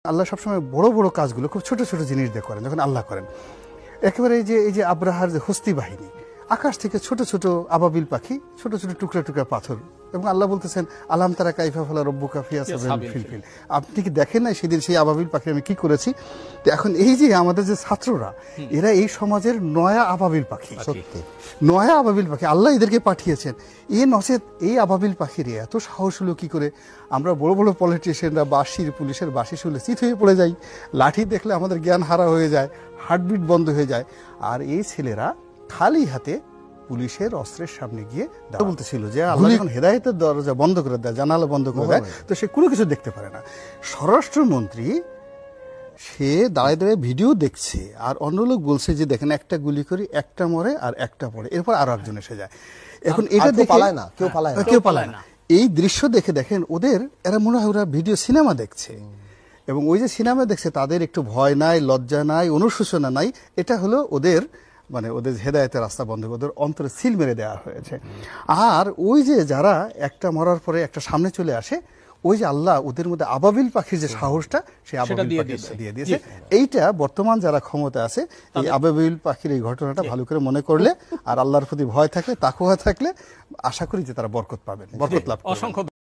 আল্লাহ সবসময় বড় বড় কাজগুলো খুব ছোট ছোট জিনিস দিয়ে করেন। যখন আল্লাহ করেন একেবারে এই যে আব্রাহার যে হস্তি বাহিনী, আকাশ থেকে ছোট ছোট আবাবিল পাখি, ছোট ছোট টুকরা টুকরা পাথর, এবং আল্লাহ বলতেছেন আলাম তারা কাইফা ফালা রব্বুকা ফিলফিল, আপনি কি দেখেন না সেদিন সেই আবাবিল পাখি আমি কি করেছি। তো এখন এই যে আমাদের যে ছাত্ররা, এরা এই সমাজের নয়া আবাবিল পাখি, সত্যি নয়া আবাবিল পাখি আল্লাহ এদেরকে পাঠিয়েছেন। নচেত এই আবাবিল পাখির এত সাহস হলো কি করে? আমরা বড় বড় পলিটিশিয়ানরা বাঁশির পুলিশের বাঁশি শুনলে চিত হয়ে পড়ে যাই, লাঠি দেখলে আমাদের জ্ঞান হারা হয়ে যায়, হার্টবিট বন্ধ হয়ে যায়। আর এই ছেলেরা খালি হাতে পুলিশের অস্ত্রের সামনে গিয়ে বলতেছিল যে আল্লাহ যখন হেদায়েতের দরজা বন্ধ করে দেয়, জানালা বন্ধ করে দেয়, তো সে কোনো কিছু দেখতে পারে না। স্বরাষ্ট্রমন্ত্রী সে দাঁড়ায় দাঁড়ায় ভিডিও দেখছে, আর অন্য লোক বলছে যে দেখেন একটা গুলি করি, একটা মরে আর একটা পড়ে, এরপর আরো একজন এসে যায়। এখন এটা দেখে কেউ পালায় না। এই দৃশ্য দেখে দেখেন এরা মনে হয় ওরা ভিডিও সিনেমা দেখছে, এবং ওই যে সিনেমা দেখছে তাদের একটু ভয় নাই, লজ্জা নাই, অনুশোচনা নাই। এটা হলো ওদের হেদায়েতের রাস্তা বন্ধ, ওদের অন্তরে সিল মেরে দেওয়া হয়েছে। আর ওই যে যারা একটা মরার পরে একটা সামনে চলে আসে, ওই যে আল্লাহ ওদের মধ্যে আবাবিল পাখির যে সাহসটা, সেই আবাবিল পাখি দিয়ে দিয়েছে। এইটা বর্তমান যারা ক্ষমতা আছে, এই আবাবিল পাখির এই ঘটনাটা ভালো করে মনে করলে আর আল্লাহর প্রতি ভয় থাকলে, তাকওয়া থাকলে, আশা করি যে তারা বরকত পাবেন, বরকত লাভ করবেন।